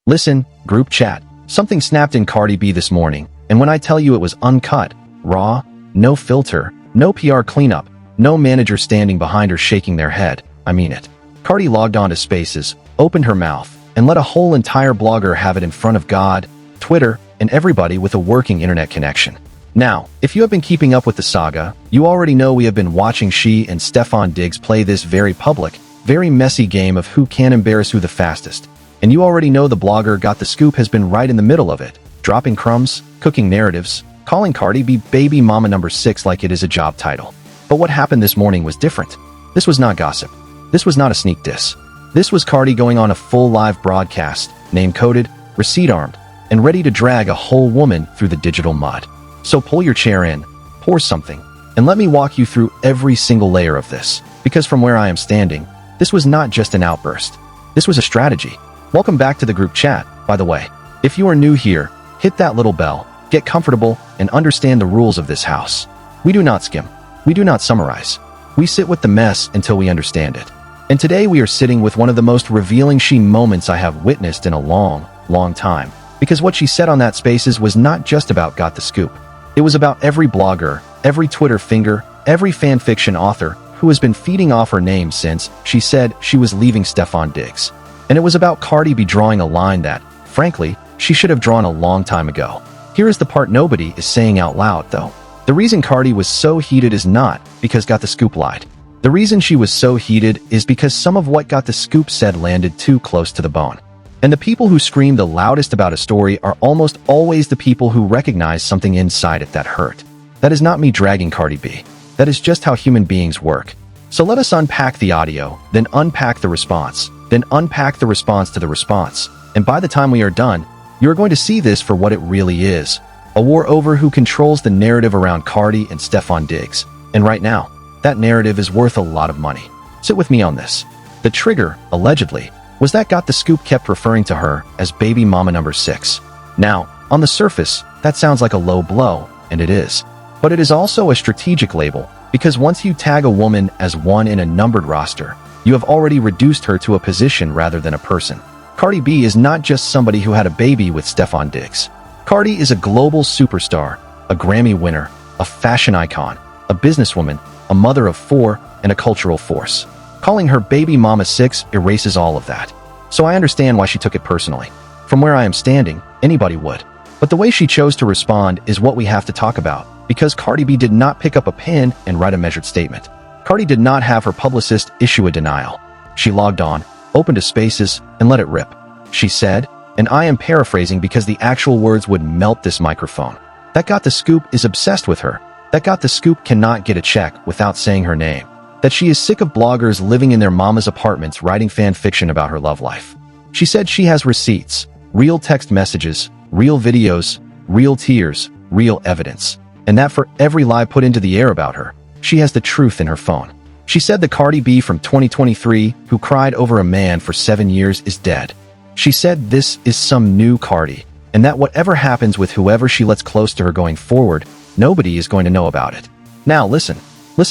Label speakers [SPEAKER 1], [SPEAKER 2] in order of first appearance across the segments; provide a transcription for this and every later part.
[SPEAKER 1] Listen, group chat. Something snapped in Cardi B this morning, and when I tell you it was uncut, raw, no filter, no PR cleanup, no manager standing behind her shaking their head, I mean it. Cardi logged onto Spaces, opened her mouth, and let a whole entire blogger have it in front of God, Twitter, and everybody with a working internet connection. Now, if you have been keeping up with the saga, you already know we have been watching she and Stefon Diggs play this very public, very messy game of who can embarrass who the fastest. And you already know the blogger Got the Scoop has been right in the middle of it, dropping crumbs, cooking narratives, calling Cardi B baby mama number 6 like it is a job title. But what happened this morning was different. This was not gossip. This was not a sneak diss. This was Cardi going on a full live broadcast, name-coded, receipt-armed, and ready to drag a whole woman through the digital mud. So pull your chair in, pour something, and let me walk you through every single layer of this. Because from where I am standing, this was not just an outburst. This was a strategy. Welcome back to the group chat, by the way. If you are new here, hit that little bell, get comfortable, and understand the rules of this house. We do not skim. We do not summarize. We sit with the mess until we understand it. And today we are sitting with one of the most revealing she moments I have witnessed in a long, long time. Because what she said on that Spaces was not just about Got the Scoop. It was about every blogger, every Twitter finger, every fanfiction author who has been feeding off her name since she said she was leaving Stefon Diggs. And it was about Cardi B drawing a line that, frankly, she should have drawn a long time ago. Here is the part nobody is saying out loud, though. The reason Cardi was so heated is not because Got the Scoop lied. The reason she was so heated is because some of what Got the Scoop said landed too close to the bone. And the people who scream the loudest about a story are almost always the people who recognize something inside it that hurt. That is not me dragging Cardi B. That is just how human beings work. So let us unpack the audio, then unpack the response, then unpack the response to the response. And by the time we are done, you are going to see this for what it really is. A war over who controls the narrative around Cardi and Stefon Diggs. And right now, that narrative is worth a lot of money. Sit with me on this. The trigger, allegedly, was that Got the Scoop kept referring to her as baby mama number 6. Now, on the surface, that sounds like a low blow, and it is. But it is also a strategic label, because once you tag a woman as one in a numbered roster, you have already reduced her to a position rather than a person. Cardi B is not just somebody who had a baby with Stefon Diggs. Cardi is a global superstar, a Grammy winner, a fashion icon, a businesswoman, a mother of 4, and a cultural force. Calling her baby mama 6 erases all of that. So I understand why she took it personally. From where I am standing, anybody would. But the way she chose to respond is what we have to talk about, because Cardi B did not pick up a pen and write a measured statement. Cardi did not have her publicist issue a denial. She logged on, opened a Spaces, and let it rip. She said, and I am paraphrasing because the actual words would melt this microphone, that Got the Scoop is obsessed with her, that Got the Scoop cannot get a check without saying her name, that she is sick of bloggers living in their mama's apartments writing fan fiction about her love life. She said she has receipts, real text messages, real videos, real tears, real evidence, and that for every lie put into the air about her, she has the truth in her phone. She said the Cardi B from 2023 who cried over a man for 7 years is dead. She said this is some new Cardi, and that whatever happens with whoever she lets close to her going forward, nobody is going to know about it. Now listen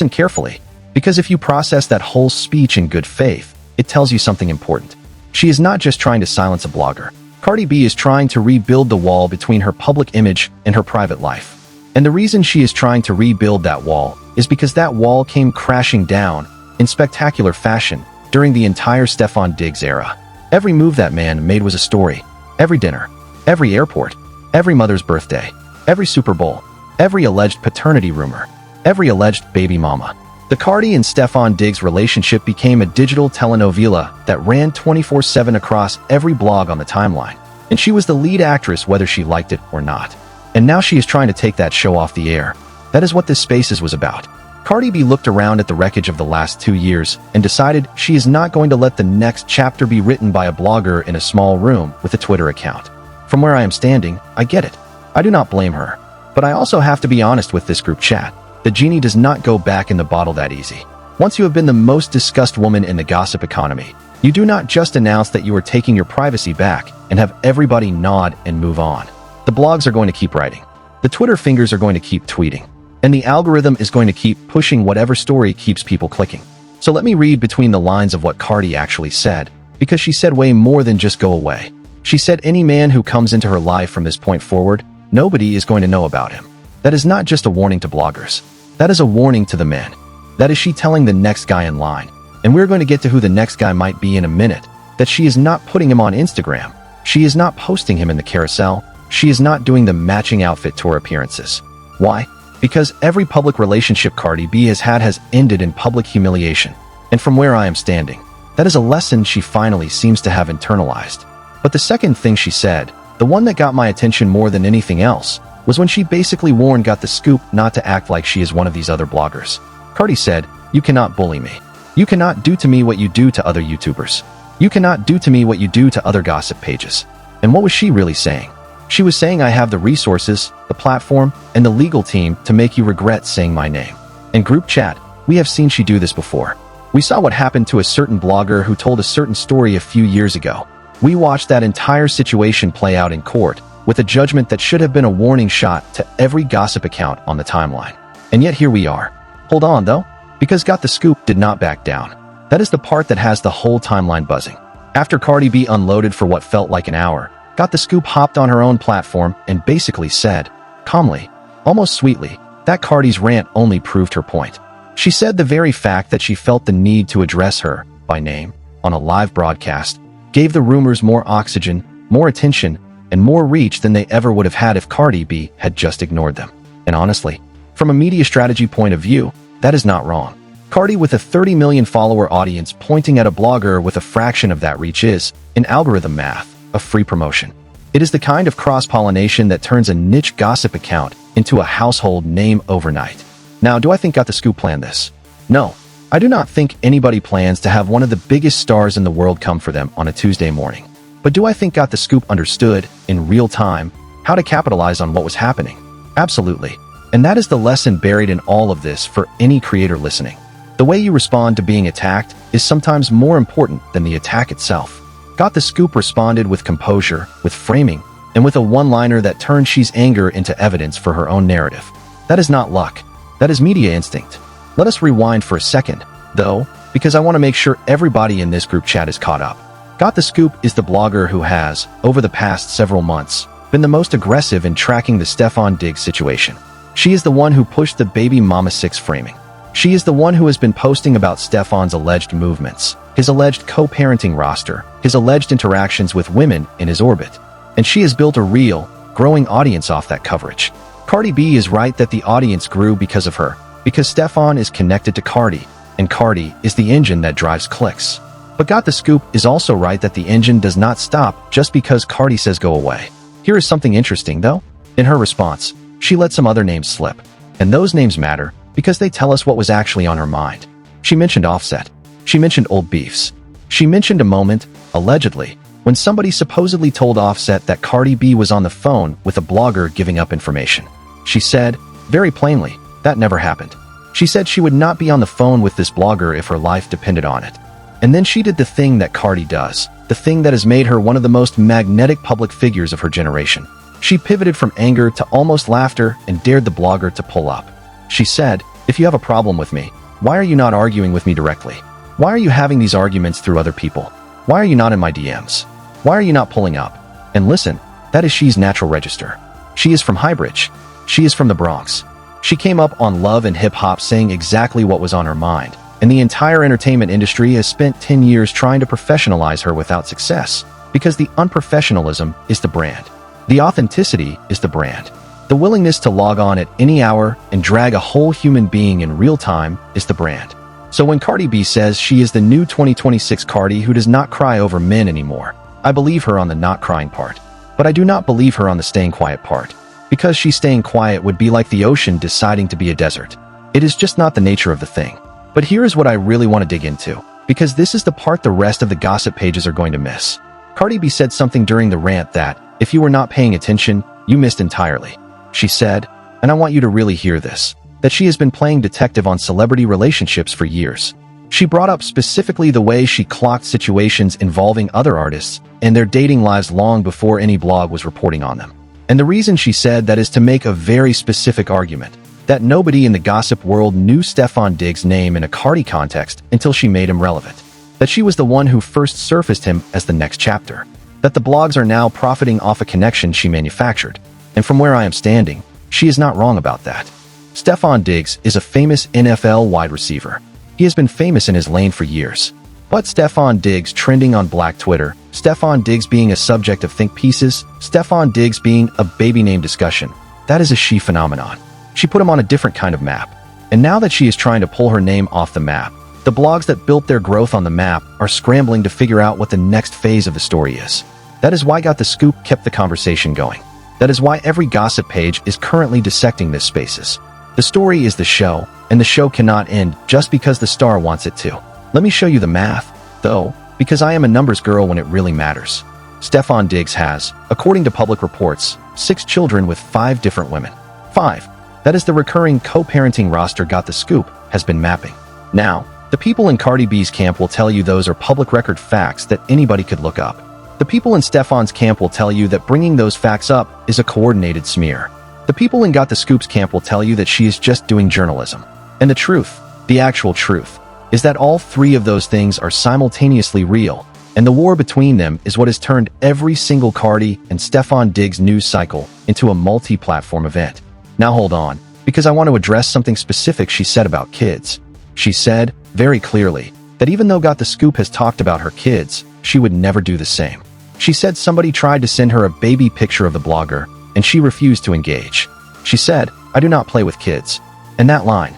[SPEAKER 1] carefully, because if you process that whole speech in good faith, it tells you something important. She is not just trying to silence a blogger. Cardi B is trying to rebuild the wall between her public image and her private life. And the reason she is trying to rebuild that wall is because that wall came crashing down in spectacular fashion during the entire Stefon Diggs era. Every move that man made was a story. Every dinner, every airport, every mother's birthday, every Super Bowl, every alleged paternity rumor, every alleged baby mama. The Cardi and Stefon Diggs relationship became a digital telenovela that ran 24/7 across every blog on the timeline. And she was the lead actress whether she liked it or not. And now she is trying to take that show off the air. That is what this Spaces was about. Cardi B looked around at the wreckage of the last 2 years and decided she is not going to let the next chapter be written by a blogger in a small room with a Twitter account. From where I am standing, I get it. I do not blame her. But I also have to be honest with this group chat. The genie does not go back in the bottle that easy. Once you have been the most discussed woman in the gossip economy, you do not just announce that you are taking your privacy back and have everybody nod and move on. The blogs are going to keep writing. The Twitter fingers are going to keep tweeting. And the algorithm is going to keep pushing whatever story keeps people clicking. So let me read between the lines of what Cardi actually said, because she said way more than just go away. She said any man who comes into her life from this point forward, nobody is going to know about him. That is not just a warning to bloggers. That is a warning to the men. That is she telling the next guy in line, and we're going to get to who the next guy might be in a minute, that she is not putting him on Instagram. She is not posting him in the carousel. She is not doing the matching outfit tour appearances. Why? Because every public relationship Cardi B has had has ended in public humiliation. And from where I am standing, that is a lesson she finally seems to have internalized. But the second thing she said, the one that got my attention more than anything else, was when she basically warned Got the Scoop not to act like she is one of these other bloggers. Cardi said, "You cannot bully me. You cannot do to me what you do to other YouTubers. You cannot do to me what you do to other gossip pages." And what was she really saying? She was saying I have the resources, the platform, and the legal team to make you regret saying my name. In group chat, we have seen she do this before. We saw what happened to a certain blogger who told a certain story a few years ago. We watched that entire situation play out in court, with a judgment that should have been a warning shot to every gossip account on the timeline. And yet here we are. Hold on though, because Got the Scoop did not back down. That is the part that has the whole timeline buzzing. After Cardi B unloaded for what felt like an hour, Got the Scoop hopped on her own platform and basically said, calmly, almost sweetly, that Cardi's rant only proved her point. She said the very fact that she felt the need to address her, by name, on a live broadcast, gave the rumors more oxygen, more attention, and more reach than they ever would have had if Cardi B had just ignored them. And honestly, from a media strategy point of view, that is not wrong. Cardi with a 30 million follower audience pointing at a blogger with a fraction of that reach is, in algorithm math, a free promotion. It is the kind of cross-pollination that turns a niche gossip account into a household name overnight. Now, do I think Got the Scoop planned this? No, I do not think anybody plans to have one of the biggest stars in the world come for them on a Tuesday morning. But do I think Got the Scoop understood, in real time, how to capitalize on what was happening? Absolutely. And that is the lesson buried in all of this for any creator listening. The way you respond to being attacked is sometimes more important than the attack itself. Got the Scoop responded with composure, with framing, and with a one-liner that turned she's anger into evidence for her own narrative. That is not luck. That is media instinct. Let us rewind for a second, though, because I want to make sure everybody in this group chat is caught up. Got the Scoop is the blogger who has, over the past several months, been the most aggressive in tracking the Stefon Diggs situation. She is the one who pushed the baby mama 6 framing. She is the one who has been posting about Stefon's alleged movements, his alleged co-parenting roster, his alleged interactions with women in his orbit. And she has built a real, growing audience off that coverage. Cardi B is right that the audience grew because of her, because Stefon is connected to Cardi, and Cardi is the engine that drives clicks. But Got the Scoop is also right that the engine does not stop just because Cardi says go away. Here is something interesting, though. In her response, she let some other names slip. And those names matter because they tell us what was actually on her mind. She mentioned Offset. She mentioned old beefs. She mentioned a moment, allegedly, when somebody supposedly told Offset that Cardi B was on the phone with a blogger giving up information. She said, very plainly, that never happened. She said she would not be on the phone with this blogger if her life depended on it. And then she did the thing that Cardi does, the thing that has made her one of the most magnetic public figures of her generation. She pivoted from anger to almost laughter and dared the blogger to pull up. She said, if you have a problem with me, why are you not arguing with me directly? Why are you having these arguments through other people? Why are you not in my DMs? Why are you not pulling up? And listen, that is she's natural register. She is from Highbridge. She is from the Bronx. She came up on Love and Hip Hop saying exactly what was on her mind, and the entire entertainment industry has spent 10 years trying to professionalize her without success, because the unprofessionalism is the brand. The authenticity is the brand. The willingness to log on at any hour and drag a whole human being in real time is the brand. So when Cardi B says she is the new 2026 Cardi who does not cry over men anymore, I believe her on the not crying part. But I do not believe her on the staying quiet part. Because she's staying quiet would be like the ocean deciding to be a desert. It is just not the nature of the thing. But here is what I really want to dig into, because this is the part the rest of the gossip pages are going to miss. Cardi B said something during the rant that, if you were not paying attention, you missed entirely. She said, and I want you to really hear this, that she has been playing detective on celebrity relationships for years. She brought up specifically the way she clocked situations involving other artists and their dating lives long before any blog was reporting on them. And the reason she said that is to make a very specific argument, that nobody in the gossip world knew Stefon Diggs' name in a Cardi context until she made him relevant. That she was the one who first surfaced him as the next chapter. that the blogs are now profiting off a connection she manufactured. And from where I am standing, she is not wrong about that. Stefon Diggs is a famous NFL wide receiver. He has been famous in his lane for years. But Stefon Diggs trending on Black Twitter, Stefon Diggs being a subject of think pieces, Stefon Diggs being a baby name discussion, that is a she phenomenon. She put him on a different kind of map. And now that she is trying to pull her name off the map, the blogs that built their growth on the map are scrambling to figure out what the next phase of the story is. That is why Got the Scoop kept the conversation going. That is why every gossip page is currently dissecting this spaces. The story is the show, and the show cannot end just because the star wants it to. Let me show you the math, though, because I am a numbers girl when it really matters. Stefon Diggs has, according to public reports, 6 children with 5 different women. 5. That is the recurring co-parenting roster Got the Scoop has been mapping. Now, the people in Cardi B's camp will tell you those are public record facts that anybody could look up. The people in Stefon's camp will tell you that bringing those facts up is a coordinated smear. The people in Got the Scoop's camp will tell you that she is just doing journalism. And the truth, the actual truth, is that all 3 of those things are simultaneously real, and the war between them is what has turned every single Cardi and Stefon Diggs news cycle into a multi-platform event. Now hold on, because I want to address something specific she said about kids. She said, very clearly, that even though Got the Scoop has talked about her kids, she would never do the same. She said somebody tried to send her a baby picture of the blogger, and she refused to engage. She said, "I do not play with kids." And that line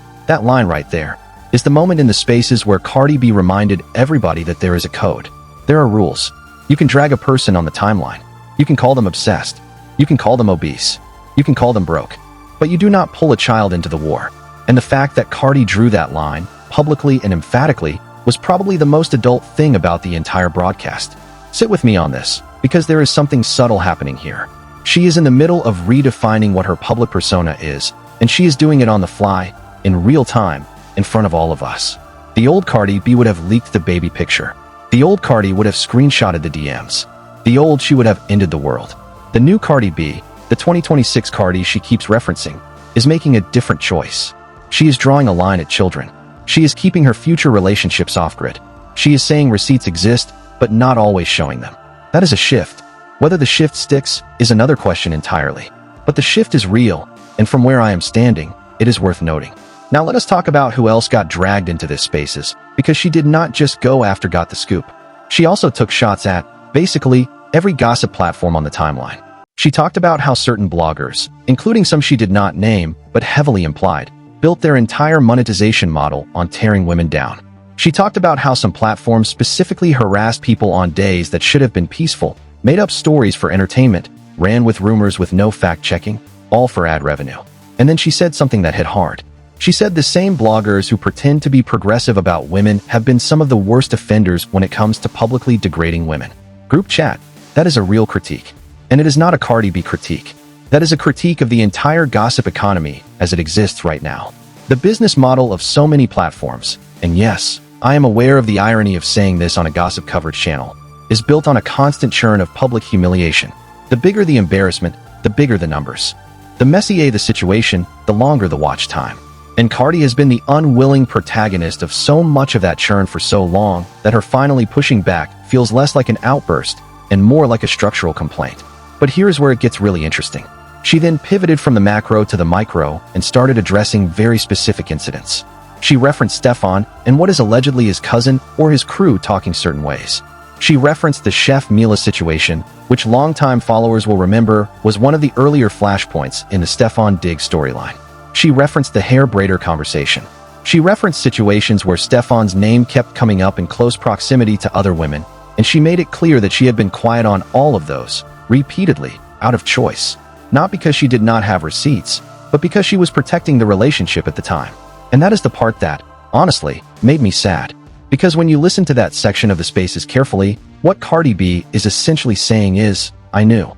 [SPEAKER 1] right there, is the moment in the spaces where Cardi B reminded everybody that there is a code. There are rules. You can drag a person on the timeline. You can call them obsessed. You can call them obese. You can call them broke. But you do not pull a child into the war. And the fact that Cardi drew that line, publicly and emphatically, was probably the most adult thing about the entire broadcast. Sit with me on this, because there is something subtle happening here. She is in the middle of redefining what her public persona is, and she is doing it on the fly, in real time, in front of all of us. The old Cardi B would have leaked the baby picture. The old Cardi would have screenshotted the DMs. The old she would have ended the world. The new Cardi B, the 2026 Cardi she keeps referencing, is making a different choice. She is drawing a line at children. She is keeping her future relationships off-grid. She is saying receipts exist, but not always showing them. That is a shift. Whether the shift sticks is another question entirely. But the shift is real, and from where I am standing, it is worth noting. Now let us talk about who else got dragged into this spaces, because she did not just go after Got the Scoop. She also took shots at, basically, every gossip platform on the timeline. She talked about how certain bloggers, including some she did not name, but heavily implied, built their entire monetization model on tearing women down. She talked about how some platforms specifically harassed people on days that should have been peaceful, made up stories for entertainment, ran with rumors with no fact-checking, all for ad revenue. And then she said something that hit hard. She said the same bloggers who pretend to be progressive about women have been some of the worst offenders when it comes to publicly degrading women. Group chat, that is a real critique. And it is not a Cardi B critique. That is a critique of the entire gossip economy as it exists right now. The business model of so many platforms, and yes, I am aware of the irony of saying this on a gossip coverage channel, is built on a constant churn of public humiliation. The bigger the embarrassment, the bigger the numbers. The messier the situation, the longer the watch time. And Cardi has been the unwilling protagonist of so much of that churn for so long that her finally pushing back feels less like an outburst and more like a structural complaint. But here's where it gets really interesting. She then pivoted from the macro to the micro and started addressing very specific incidents. She referenced Stefon and what is allegedly his cousin or his crew talking certain ways. She referenced the Chef Mila situation, which longtime followers will remember was one of the earlier flashpoints in the Stefon Diggs storyline. She referenced the hair braider conversation. She referenced situations where Stefon's name kept coming up in close proximity to other women, and she made it clear that she had been quiet on all of those, repeatedly, out of choice. Not because she did not have receipts, but because she was protecting the relationship at the time. And that is the part that, honestly, made me sad. Because when you listen to that section of the spaces carefully, what Cardi B is essentially saying is, I knew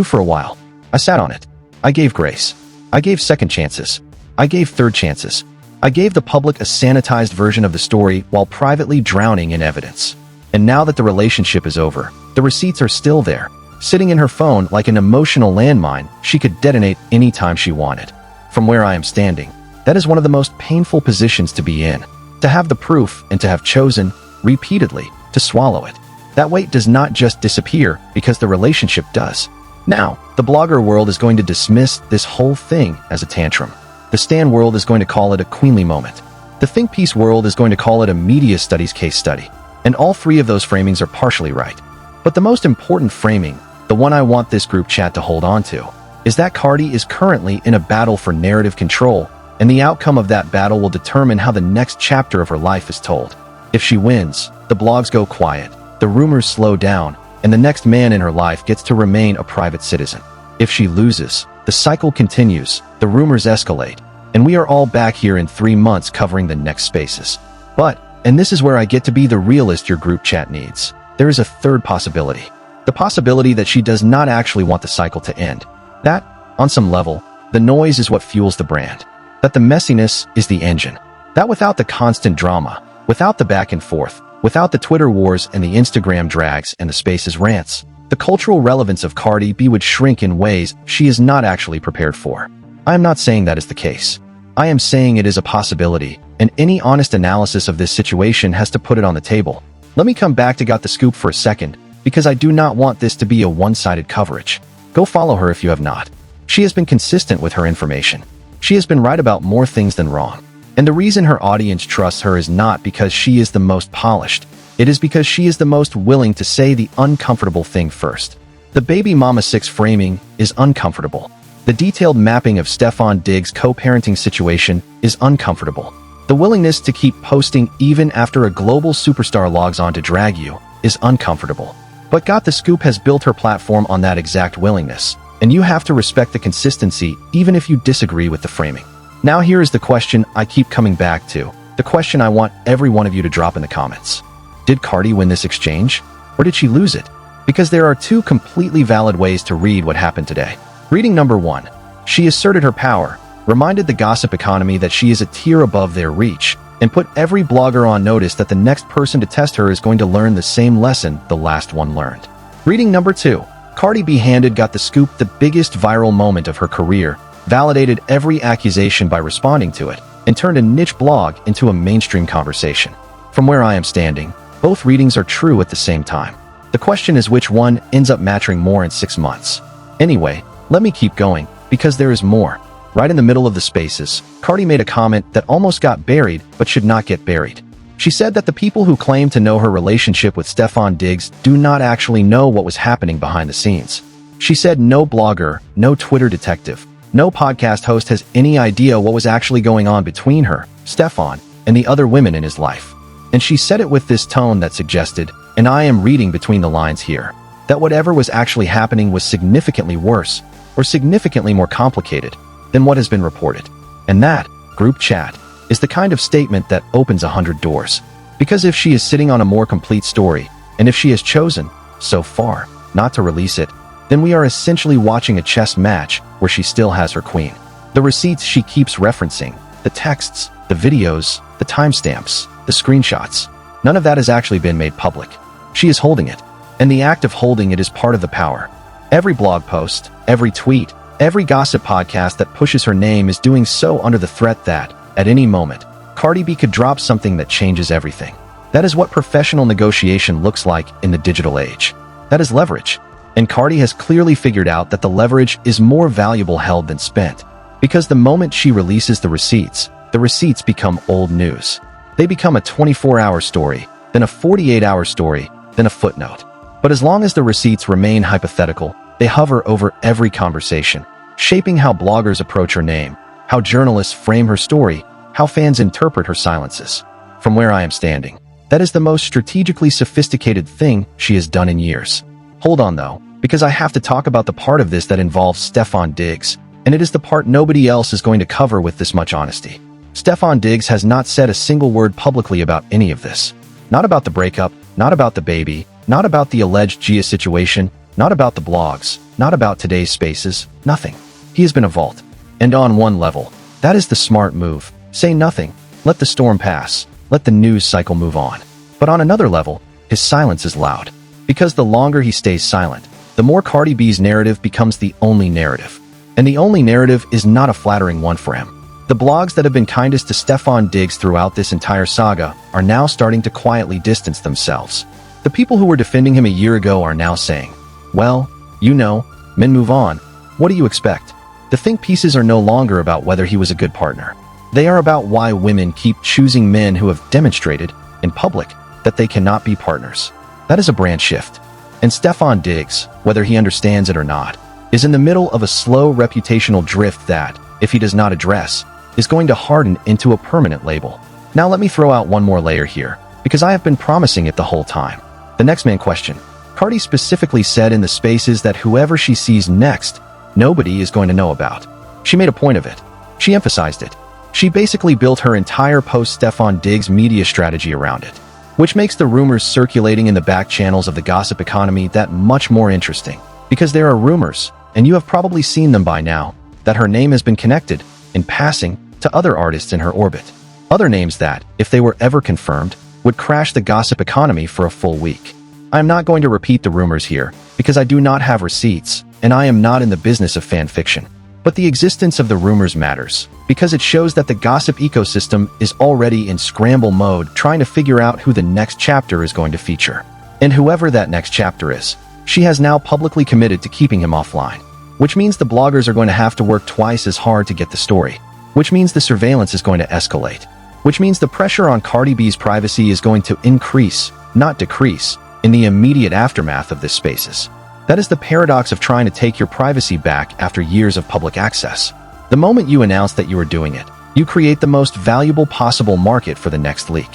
[SPEAKER 1] for a while. I sat on it. I gave grace. I gave second chances. I gave third chances. I gave the public a sanitized version of the story while privately drowning in evidence. And now that the relationship is over, the receipts are still there, sitting in her phone like an emotional landmine she could detonate anytime she wanted. From where I am standing, that is one of the most painful positions to be in. To have the proof and to have chosen, repeatedly, to swallow it. That weight does not just disappear because the relationship does. Now, the blogger world is going to dismiss this whole thing as a tantrum. The Stan world is going to call it a queenly moment. The think piece world is going to call it a media studies case study. And all three of those framings are partially right. But the most important framing, the one I want this group chat to hold on to, is that Cardi is currently in a battle for narrative control, and the outcome of that battle will determine how the next chapter of her life is told. If she wins, the blogs go quiet, the rumors slow down, and the next man in her life gets to remain a private citizen. If she loses, the cycle continues, the rumors escalate, and we are all back here in 3 months covering the next spaces. But, and this is where I get to be the realist your group chat needs, there is a third possibility. The possibility that she does not actually want the cycle to end. That, on some level, the noise is what fuels the brand. That the messiness is the engine. That without the constant drama, without the back and forth, without the Twitter wars and the Instagram drags and the Spaces rants, the cultural relevance of Cardi B would shrink in ways she is not actually prepared for. I am not saying that is the case. I am saying it is a possibility, and any honest analysis of this situation has to put it on the table. Let me come back to Got the Scoop for a second, because I do not want this to be a one-sided coverage. Go follow her if you have not. She has been consistent with her information. She has been right about more things than wrong. And the reason her audience trusts her is not because she is the most polished. It is because she is the most willing to say the uncomfortable thing first. The baby mama 6 framing is uncomfortable. The detailed mapping of Stefon Diggs' co-parenting situation is uncomfortable. The willingness to keep posting even after a global superstar logs on to drag you is uncomfortable. But Got the Scoop has built her platform on that exact willingness, and you have to respect the consistency even if you disagree with the framing. Now here is the question I keep coming back to, the question I want every one of you to drop in the comments. Did Cardi win this exchange, or did she lose it? Because there are 2 completely valid ways to read what happened today. Reading number 1, she asserted her power, reminded the gossip economy that she is a tier above their reach, and put every blogger on notice that the next person to test her is going to learn the same lesson the last one learned. Reading number 2, Cardi B handed Got the Scoop the biggest viral moment of her career, validated every accusation by responding to it, and turned a niche blog into a mainstream conversation. From where I am standing, both readings are true at the same time. The question is which one ends up matching more in 6 months. Anyway, let me keep going, because there is more. Right in the middle of the spaces, Cardi made a comment that almost got buried but should not get buried. She said that the people who claim to know her relationship with Stefon Diggs do not actually know what was happening behind the scenes. She said no blogger, no Twitter detective, no podcast host has any idea what was actually going on between her, Stefon, and the other women in his life. And she said it with this tone that suggested, and I am reading between the lines here, that whatever was actually happening was significantly worse, or significantly more complicated, than what has been reported. And that, group chat, is the kind of statement that opens 100 doors. Because if she is sitting on a more complete story, and if she has chosen, so far, not to release it, then we are essentially watching a chess match where she still has her queen. The receipts she keeps referencing, the texts, the videos, the timestamps, the screenshots, none of that has actually been made public. She is holding it, and the act of holding it is part of the power. Every blog post, every tweet, every gossip podcast that pushes her name is doing so under the threat that, at any moment, Cardi B could drop something that changes everything. That is what professional negotiation looks like in the digital age. That is leverage. And Cardi has clearly figured out that the leverage is more valuable held than spent. Because the moment she releases the receipts become old news. They become a 24-hour story, then a 48-hour story, then a footnote. But as long as the receipts remain hypothetical, they hover over every conversation, shaping how bloggers approach her name, how journalists frame her story, how fans interpret her silences. From where I am standing, that is the most strategically sophisticated thing she has done in years. Hold on though, because I have to talk about the part of this that involves Stefon Diggs, and it is the part nobody else is going to cover with this much honesty. Stefon Diggs has not said a single word publicly about any of this. Not about the breakup, not about the baby, not about the alleged Gia situation, not about the blogs, not about today's spaces, nothing. He has been a vault. And on one level, that is the smart move. Say nothing, let the storm pass, let the news cycle move on. But on another level, his silence is loud. Because the longer he stays silent, the more Cardi B's narrative becomes the only narrative. And the only narrative is not a flattering one for him. The blogs that have been kindest to Stefon Diggs throughout this entire saga are now starting to quietly distance themselves. The people who were defending him a year ago are now saying, well, you know, men move on. What do you expect? The think pieces are no longer about whether he was a good partner. They are about why women keep choosing men who have demonstrated, in public, that they cannot be partners. That is a brand shift. And Stefon Diggs, whether he understands it or not, is in the middle of a slow reputational drift that, if he does not address, is going to harden into a permanent label. Now let me throw out one more layer here, because I have been promising it the whole time. The next man question. Cardi specifically said in the spaces that whoever she sees next, nobody is going to know about. She made a point of it. She emphasized it. She basically built her entire post-Stefon Diggs media strategy around it, which makes the rumors circulating in the back channels of the gossip economy that much more interesting. Because there are rumors, and you have probably seen them by now, that her name has been connected, in passing, to other artists in her orbit. Other names that, if they were ever confirmed, would crash the gossip economy for a full week. I am not going to repeat the rumors here, because I do not have receipts, and I am not in the business of fan fiction. But the existence of the rumors matters, because it shows that the gossip ecosystem is already in scramble mode trying to figure out who the next chapter is going to feature. And whoever that next chapter is, she has now publicly committed to keeping him offline. Which means the bloggers are going to have to work twice as hard to get the story. Which means the surveillance is going to escalate. Which means the pressure on Cardi B's privacy is going to increase, not decrease, in the immediate aftermath of this spaces. That is the paradox of trying to take your privacy back after years of public access. The moment you announce that you are doing it, you create the most valuable possible market for the next leak.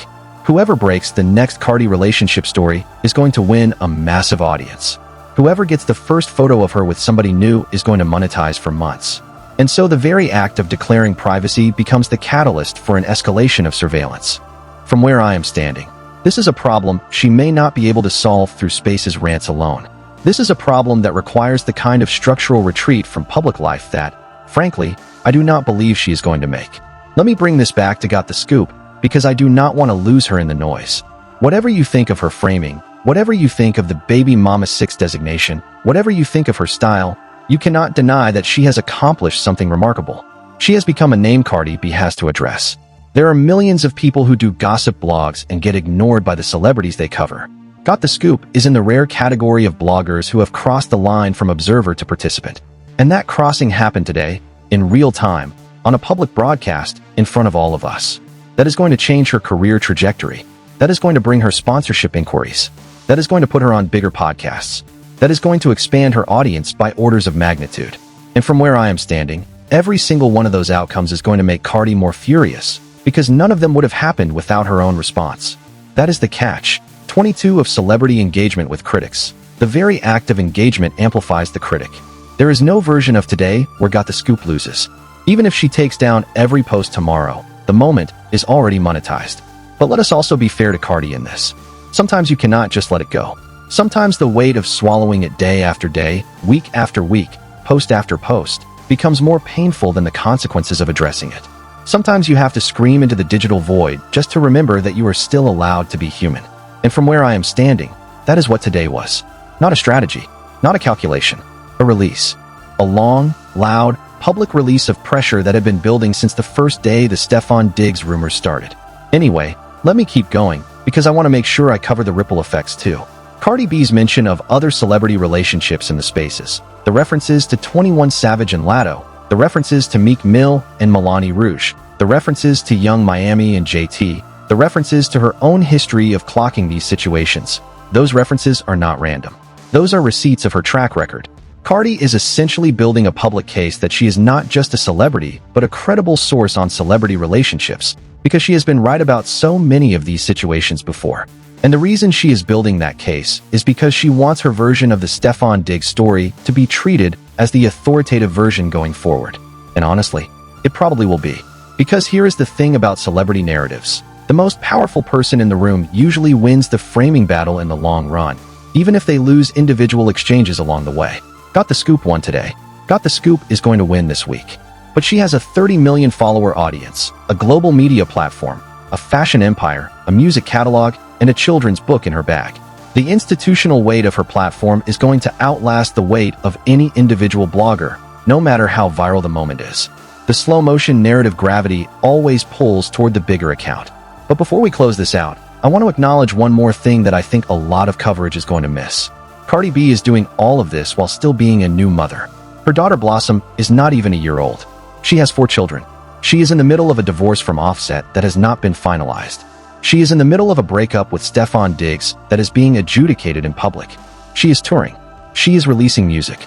[SPEAKER 1] Whoever breaks the next Cardi relationship story is going to win a massive audience. Whoever gets the first photo of her with somebody new is going to monetize for months. And so the very act of declaring privacy becomes the catalyst for an escalation of surveillance. From where I am standing, this is a problem she may not be able to solve through Space's rants alone. This is a problem that requires the kind of structural retreat from public life that, frankly, I do not believe she is going to make. Let me bring this back to Got the Scoop, because I do not want to lose her in the noise. Whatever you think of her framing, whatever you think of the Baby Mama 6 designation, whatever you think of her style, you cannot deny that she has accomplished something remarkable. She has become a name Cardi B has to address. There are millions of people who do gossip blogs and get ignored by the celebrities they cover. Got the Scoop is in the rare category of bloggers who have crossed the line from observer to participant. And that crossing happened today, in real time, on a public broadcast, in front of all of us. That is going to change her career trajectory. That is going to bring her sponsorship inquiries. That is going to put her on bigger podcasts. That is going to expand her audience by orders of magnitude. And from where I am standing, every single one of those outcomes is going to make Cardi more furious, because none of them would have happened without her own response. That is the catch. 22 of celebrity engagement with critics. The very act of engagement amplifies the critic. There is no version of today where Got the Scoop loses. Even if she takes down every post tomorrow, the moment is already monetized. But let us also be fair to Cardi in this. Sometimes you cannot just let it go. Sometimes the weight of swallowing it day after day, week after week, post after post, becomes more painful than the consequences of addressing it. Sometimes you have to scream into the digital void just to remember that you are still allowed to be human. And from where I am standing, that is what today was. Not a strategy, not a calculation, a release. A long, loud, public release of pressure that had been building since the first day the Stefon Diggs rumors started. Anyway, let me keep going, because I want to make sure I cover the ripple effects too. Cardi B's mention of other celebrity relationships in the spaces, the references to 21 Savage and Latto, the references to Meek Mill and Milani Rouge, the references to Young Miami and JT, the references to her own history of clocking these situations. Those references are not random. Those are receipts of her track record. Cardi is essentially building a public case that she is not just a celebrity, but a credible source on celebrity relationships, because she has been right about so many of these situations before. And the reason she is building that case is because she wants her version of the Stefon Diggs story to be treated as the authoritative version going forward. And honestly, it probably will be. Because here is the thing about celebrity narratives. The most powerful person in the room usually wins the framing battle in the long run, even if they lose individual exchanges along the way. Got the Scoop won today. Got the Scoop is going to win this week. But she has a 30 million follower audience, a global media platform, a fashion empire, a music catalog, and a children's book in her bag. The institutional weight of her platform is going to outlast the weight of any individual blogger, no matter how viral the moment is. The slow-motion narrative gravity always pulls toward the bigger account. But before we close this out, I want to acknowledge one more thing that I think a lot of coverage is going to miss. Cardi B is doing all of this while still being a new mother. Her daughter Blossom is not even a year old. She has 4 children. She is in the middle of a divorce from Offset that has not been finalized. She is in the middle of a breakup with Stefon Diggs that is being adjudicated in public. She is touring. She is releasing music.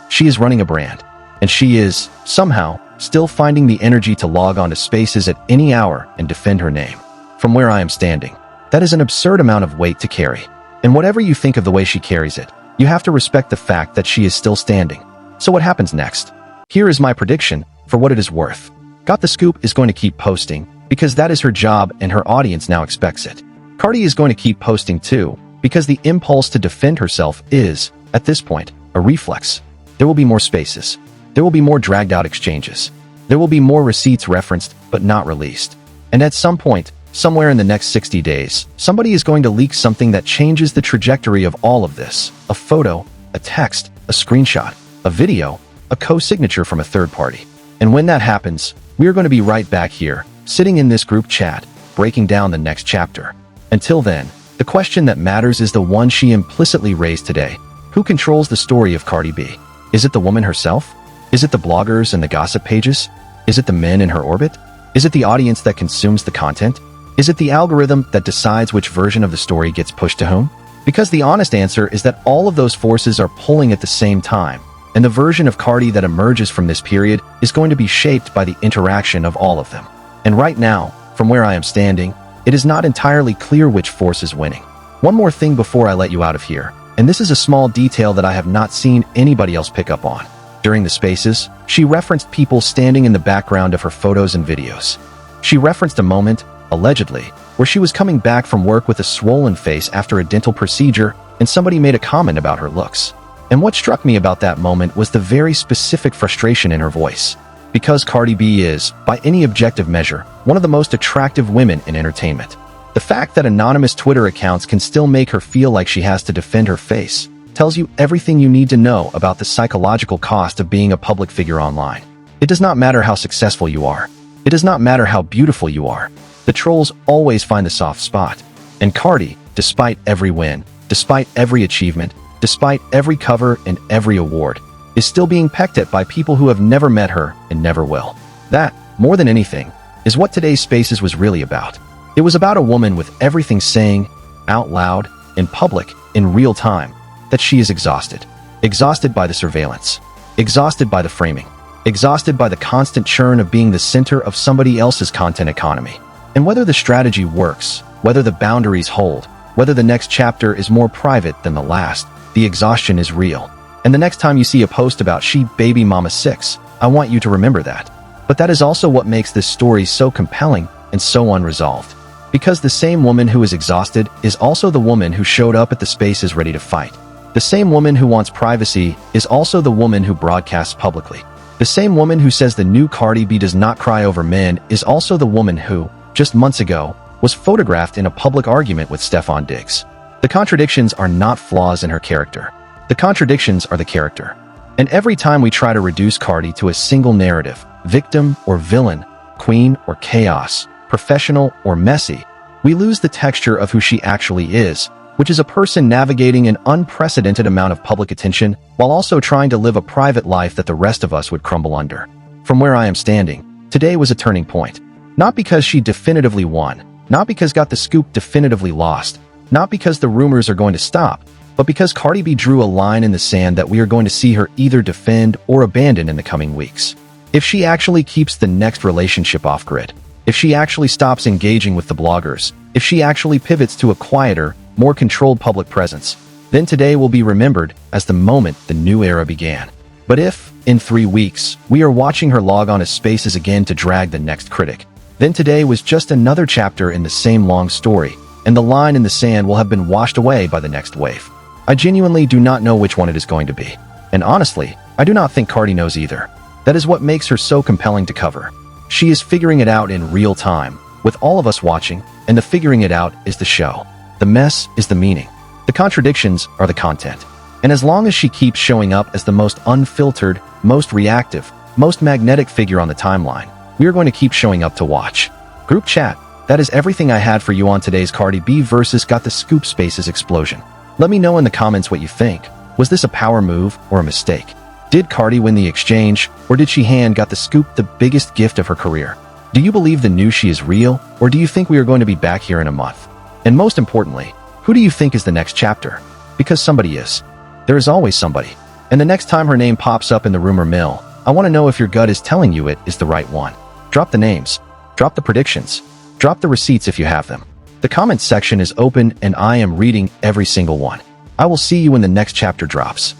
[SPEAKER 1] She is running a brand. And she is, somehow, still finding the energy to log on to Spaces at any hour and defend her name. From where I am standing, that is an absurd amount of weight to carry. And whatever you think of the way she carries it, you have to respect the fact that she is still standing. So what happens next? Here is my prediction, for what it is worth. Got the Scoop is going to keep posting, because that is her job and her audience now expects it. Cardi is going to keep posting too, because the impulse to defend herself is, at this point, a reflex. There will be more Spaces. There will be more dragged-out exchanges. There will be more receipts referenced, but not released. And at some point, somewhere in the next 60 days, somebody is going to leak something that changes the trajectory of all of this. A photo, a text, a screenshot, a video, a co-signature from a third party. And when that happens, we are going to be right back here, sitting in this group chat, breaking down the next chapter. Until then, the question that matters is the one she implicitly raised today. Who controls the story of Cardi B? Is it the woman herself? Is it the bloggers and the gossip pages? Is it the men in her orbit? Is it the audience that consumes the content? Is it the algorithm that decides which version of the story gets pushed to whom? Because the honest answer is that all of those forces are pulling at the same time, and the version of Cardi that emerges from this period is going to be shaped by the interaction of all of them. And right now, from where I am standing, it is not entirely clear which force is winning. One more thing before I let you out of here, and this is a small detail that I have not seen anybody else pick up on. During the Spaces, she referenced people standing in the background of her photos and videos. She referenced a moment, allegedly, where she was coming back from work with a swollen face after a dental procedure, and somebody made a comment about her looks. And what struck me about that moment was the very specific frustration in her voice. Because Cardi B is, by any objective measure, one of the most attractive women in entertainment. The fact that anonymous Twitter accounts can still make her feel like she has to defend her face tells you everything you need to know about the psychological cost of being a public figure online. It does not matter how successful you are. It does not matter how beautiful you are. The trolls always find the soft spot. And Cardi, despite every win, despite every achievement, despite every cover and every award, is still being pecked at by people who have never met her and never will. That, more than anything, is what today's Spaces was really about. It was about a woman with everything saying, out loud, in public, in real time, that she is exhausted. Exhausted by the surveillance. Exhausted by the framing. Exhausted by the constant churn of being the center of somebody else's content economy. And whether the strategy works, whether the boundaries hold, whether the next chapter is more private than the last, the exhaustion is real. And the next time you see a post about she baby mama 6, I want you to remember that. But that is also what makes this story so compelling and so unresolved. Because the same woman who is exhausted is also the woman who showed up at the Spaces ready to fight. The same woman who wants privacy is also the woman who broadcasts publicly. The same woman who says the new Cardi B does not cry over men is also the woman who, just months ago, was photographed in a public argument with Stefon Diggs. The contradictions are not flaws in her character. The contradictions are the character. And every time we try to reduce Cardi to a single narrative, victim or villain, queen or chaos, professional or messy, we lose the texture of who she actually is, which is a person navigating an unprecedented amount of public attention while also trying to live a private life that the rest of us would crumble under. From where I am standing, today was a turning point. Not because she definitively won, not because Got the Scoop definitively lost, not because the rumors are going to stop, but because Cardi B drew a line in the sand that we are going to see her either defend or abandon in the coming weeks. If she actually keeps the next relationship off-grid, if she actually stops engaging with the bloggers, if she actually pivots to a quieter, more controlled public presence, then today will be remembered as the moment the new era began. But if, in 3 weeks, we are watching her log on to Spaces again to drag the next critic, then today was just another chapter in the same long story, and the line in the sand will have been washed away by the next wave. I genuinely do not know which one it is going to be. And honestly, I do not think Cardi knows either. That is what makes her so compelling to cover. She is figuring it out in real time, with all of us watching, and the figuring it out is the show. The mess is the meaning. The contradictions are the content. And as long as she keeps showing up as the most unfiltered, most reactive, most magnetic figure on the timeline, we are going to keep showing up to watch. Group chat, That is everything I had for you on today's Cardi B versus Got the Scoop Spaces explosion. Let me know in the comments what you think. Was this a power move or a mistake? Did Cardi win the exchange, or did she hand Got the Scoop the biggest gift of her career? Do you believe the news she is real, or do you think we are going to be back here in a month? And most importantly, who do you think is the next chapter? Because somebody is. There is always somebody. And the next time her name pops up in the rumor mill, I want to know if your gut is telling you it is the right one. Drop the names. Drop the predictions. Drop the receipts if you have them. The comments section is open and I am reading every single one. I will see you when the next chapter drops.